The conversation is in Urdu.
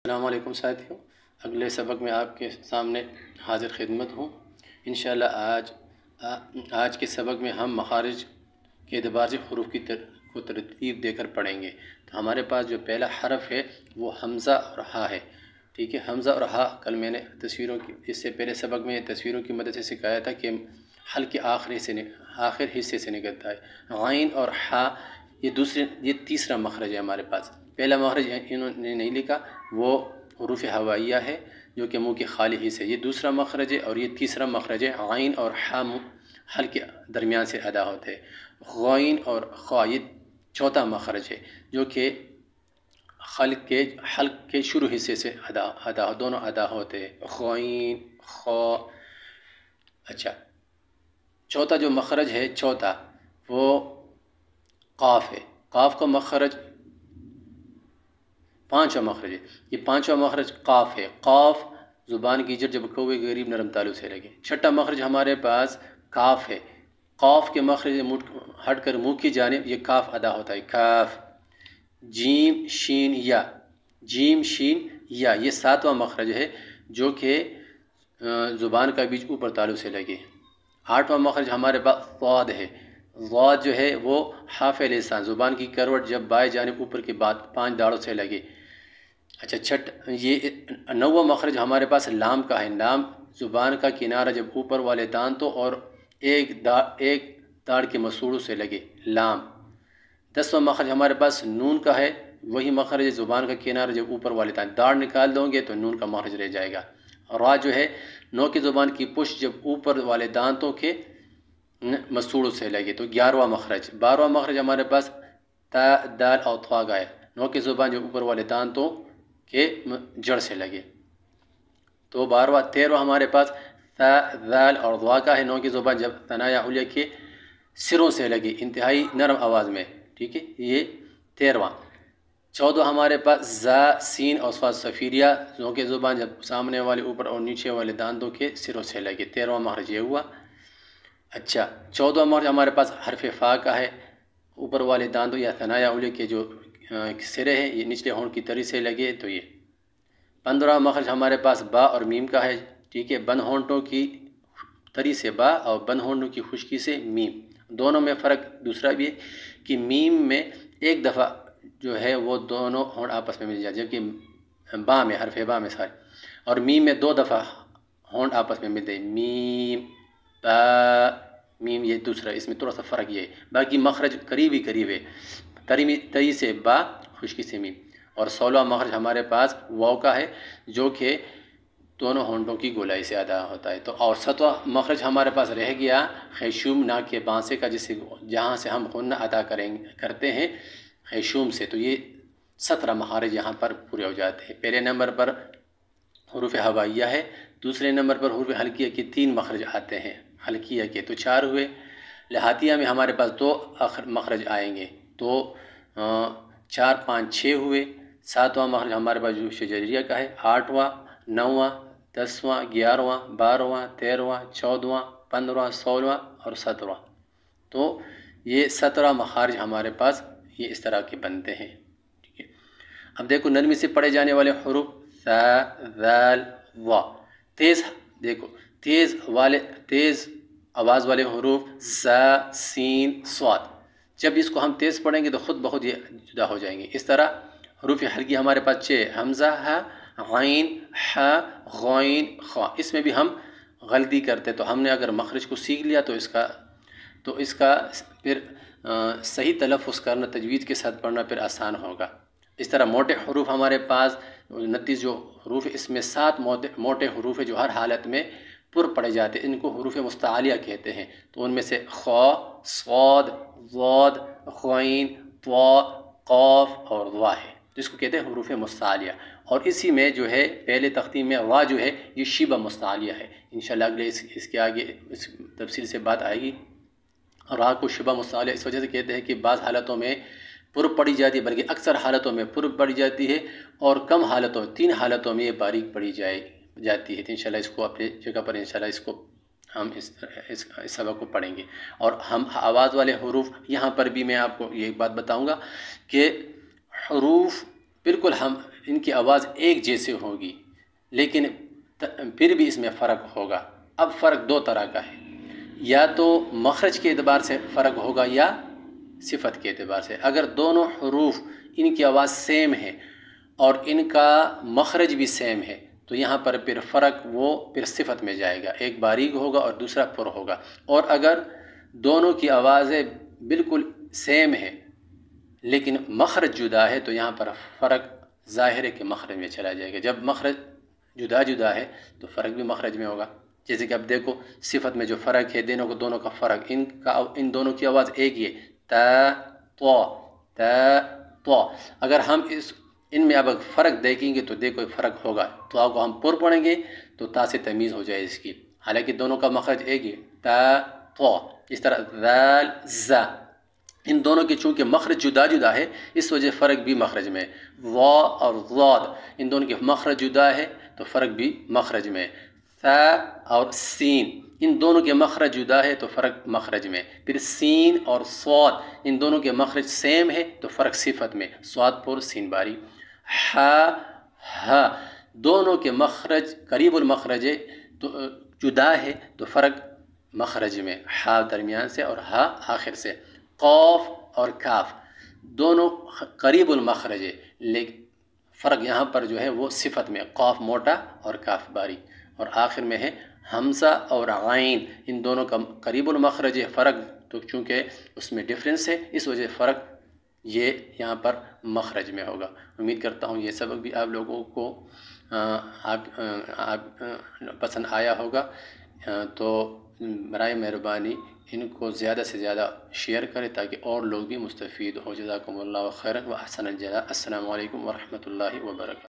السلام علیکم ساتھیوں، اگلے سبق میں آپ کے سامنے حاضر خدمت ہوں۔ انشاءاللہ آج کے سبق میں ہم مخارج کے اعتبار سے حروف کو ترتیب دے کر پڑھیں گے۔ تو ہمارے پاس جو پہلا حرف ہے وہ حمزہ اور ہا ہے، ٹھیک ہے۔ حمزہ اور ہا کل میں نے اس سے پہلے سبق میں تصویروں کی مدد سے سکھایا تھا کہ حلق کے آخر حصے سے نکلتا ہے۔ غین اور ہا یہ تیسرا مخرج ہے ہمارے پاس۔ پہلا مخرج انہوں نے نہیں لکھا، وہ حروف ہوائیہ ہے جو کہ منہ کے خالی حصے، یہ دوسرا مخرج ہے، اور یہ تیسرا مخرج ہے۔ غین اور ہا حلق کے درمیان سے ادا ہوتے ہیں۔ غین اور خا یہ چوتھا مخرج ہے جو کہ حلق کے شروع حصے سے دونوں ادا ہوتے ہیں۔ غین خا۔ اچھا، چوتھا جو مخرج ہے وہ قاف ہے۔ قاف کا مخرج پانچواں مخرج ہے، یہ پانچواں مخرج قاف ہے۔ قاف زبان کی جڑ جب کوے کے قریب نرم تالو سے لگے۔ چھٹا مخرج ہمارے پاس کاف ہے۔ قاف کے مخرج ہٹ کر منہ کی جانب یہ کاف ادا ہوتا ہے، کاف۔ جیم شین یا، جیم شین یا یہ ساتواں مخرج ہے جو کہ زبان کا بیچ اوپر تالو سے لگے۔ آٹھواں مخرج ہمارے پاس ضاد ہے۔ ضاد جو ہے وہ حرف لسان، زبان کی کروٹ جب بائیں جانب اوپر کے بعد 5 داڑوں سے لگے۔ اچھا، یہ نواں مخرج ہمارے پاس لام کا ہے۔ لام زبان کا کنارہ جب اوپر والے دانتوں اور ایک داڑ کے مسوڑوں سے لگے، لام۔ 10واں مخرج ہمارے پاس نون کا ہے، وہی مخرج زبان کا کنارہ جب اوپر والے داڑ نکال دو گے تو نون کا مخرج رہ جائے گا۔ را جو ہے نو کی زبان کی پشت جب اوپر والے دانتوں کے مسوڑوں سے لگے تو 11واں مخرج۔ 12واں مخرج ہمارے پاس تا دال اور تھا کا ہے، نو کی زبان جب اوپر والے دانتوں کے جڑ سے لگے تو 12واں۔ 13واں ہمارے پاس تا ذال اور ضا کا ہے، نو کی زبان جب ثنایا علیہ کے سروں سے لگے انتہائی نرم آواز میں، ٹھیک ہے، یہ 13واں۔ 14واں ہمارے پاس زا سین اور صاد صفیریہ، نو کی زبان جب سامنے والے اوپر اور نیچے والے دانتوں کے سروں سے لگے، 13واں مخرج یہ ہوا۔ اچھا، 14واں مخرج ہمارے پاس حرف فا کا ہے، اوپر والے دانتوں یا ثنایا علیہ کے جو سرے ہیں یہ نچلے ہونٹ کی تری سے لگے تو یہ۔ 15واں مخرج ہمارے پاس با اور میم کا ہے، ٹھیک ہے، بند ہونٹوں کی تری سے با اور بند ہونٹوں کی خشکی سے میم۔ دونوں میں فرق دوسرا بھی ہے کہ میم میں ایک دفعہ جو ہے وہ دونوں ہونٹ آپس میں مل جاتے ہیں، جبکہ با میں حرف با میں سارے، اور میم میں 2 دفعہ ہونٹ آپس میں ملتے ہیں، میم با میم، یہ دوسرا، اس میں تھوڑا سا فرق یہ ہے، باقی مخرج قریب ہے، تری سے با، خشکی سے میم۔ اور 16واں مخرج ہمارے پاس واو کا ہے جو کہ دونوں ہونٹوں کی گولائی سے ادا ہوتا ہے۔ تو اور 7واں مخرج ہمارے پاس رہ گیا خیشوم ناک کے بانسے کا، جہاں سے ہم غنہ ادا کرتے ہیں خیشوم سے، تو یہ 17 مخارج یہاں پر پورے ہو جاتے ہیں۔ پہلے نمبر پر حروف ہوائیہ ہے، دوسرے نمبر پر حروف حلقیہ کے 3 مخرج آتے ہیں، حلقیہ کے تو 4 ہوئے۔ لہاتیہ میں ہمارے پاس 2 مخرج آئیں گے، تو 4 5 6 ہوئے۔ 7واں مخرج ہمارے پاس جو شجریہ کا ہے، 8واں 9واں 10واں 11واں 12واں 13واں 14واں 15واں 16واں اور 17واں، تو یہ 17 مخارج ہمارے پاس یہ اس طرح کے بنتے ہیں، ٹھیک ہے۔ اب دیکھو نرمی سے پڑھے جانے والے حروف ثا ذال وا، تیز آواز والے حروف زا سین صاد، جب اس کو ہم تیز پڑھیں گے تو خود بخود یہ جدا ہو جائیں گے۔ اس طرح حروف حلقی ہمارے پاس 6، حمزہ ہا، غین ہا، غین خا، اس میں بھی ہم غلطی کرتے، تو ہم نے اگر مخرج کو سیکھ لیا تو اس کا پھر صحیح تلفظ کرنا، تجوید کے ساتھ پڑھنا پھر آسان ہوگا۔ اس طرح موٹے حروف ہمارے پاس 29 جو حروف، اس میں 7 موٹے حروف ہیں جو ہر حالت میں پر پڑھے جاتے ہیں، ان کو حروف مستعلیہ کہتے ہیں۔ تو ان میں سے خا، صاد، ضاد، غین، طا، قاف اور ظا ہے، تو اس کو کہتے ہیں حروف مستعلیہ۔ اور اسی میں جو ہے پہلے تختیم میں را جو ہے یہ شبہ مستعلیہ ہے، انشاءاللہ اگلے اس کے آگے اس تفصیل سے بات آئے گی۔ را کو شبہ مستعلیہ اس وجہ سے کہتے ہیں کہ بعض حالتوں میں پر پڑھی جاتی ہے، بلکہ اکثر حالتوں میں پر پڑھی جاتی ہے، اور کم حالتوں 3 حالتوں میں یہ باریک پڑھی جاتی ہے۔ تو انشاءاللہ اس کو اپنے جگہ پر انشاءاللہ اس کو ہم اس سبق کو پڑھیں گے۔ اور ہم آواز والے حروف یہاں پر بھی میں آپ کو یہ بات بتاؤں گا کہ حروف بالکل ہم ان کی آواز ایک جیسے ہوگی، لیکن پھر بھی اس میں فرق ہوگا۔ اب فرق دو طرح کا ہے، یا تو مخرج کے اعتبار سے فرق ہوگا یا صفت کے اعتبار سے۔ اگر دونوں حروف ان کی آواز سیم ہے اور ان کا مخرج بھی سیم ہے تو یہاں پر پھر فرق وہ پھر صفت میں جائے گا، ایک باریک ہوگا اور دوسرا پر ہوگا۔ اور اگر دونوں کی آوازیں بالکل سیم ہے لیکن مخرج جدا ہے تو یہاں پر فرق ظاہر ہے کہ مخرج میں چلا جائے گا۔ جب مخرج جدا جدا ہے تو فرق بھی مخرج میں ہوگا۔ جیسے کہ اب دیکھو صفت میں جو فرق ہے، دونوں کا فرق، ان دونوں کی آواز ایک ہی ہے، تا تو تا تو۔ اگر ہم ان میں اب فرق دیکھیں گے تو دیکھو فرق ہوگا۔ تو کو ہم پر پڑھیں گے تو تا سے تمیز ہو جائے اس کی، حالانکہ دونوں کا مخرج ایک ہی ہے، تا تو۔ اس طرح ذال زا، ان دونوں کے چونکہ مخرج جدا جدا ہے اس وجہ فرق بھی مخرج میں۔ وا اور ضاد، ان دونوں کے مخرج جدا ہے تو فرق بھی مخرج میں۔ ثا اور سین، ان دونوں کے مخرج جدا ہے تو فرق مخرج میں۔ پھر سین اور صاد، ان دونوں کے مخرج سیم ہے تو فرق صفت میں، صاد پر سین باری۔ ہا ہا، دونوں کے مخرج قریب المخرج تو جدا ہے تو فرق مخرج میں، ہا درمیان سے اور ہا آخر سے۔ قاف اور کاف، دونوں قریب المخرج ہے لیکن فرق یہاں پر جو ہے وہ صفت میں، قاف موٹا اور کاف باری۔ اور آخر میں ہے حمزہ اور عین، ان دونوں کا قریب المخرج ہے، فرق تو چونکہ اس میں ڈفرینس ہے اس وجہ فرق یہ یہاں پر مخرج میں ہوگا۔ امید کرتا ہوں یہ سبق بھی آپ لوگوں کو پسند آیا ہوگا، تو برائے مہربانی ان کو زیادہ سے زیادہ شیئر کریں تاکہ اور لوگ بھی مستفید ہوں۔ جزاکم اللہ خیرا و احسن الجزاء۔ السلام علیکم ورحمۃ اللہ وبرکاتہ۔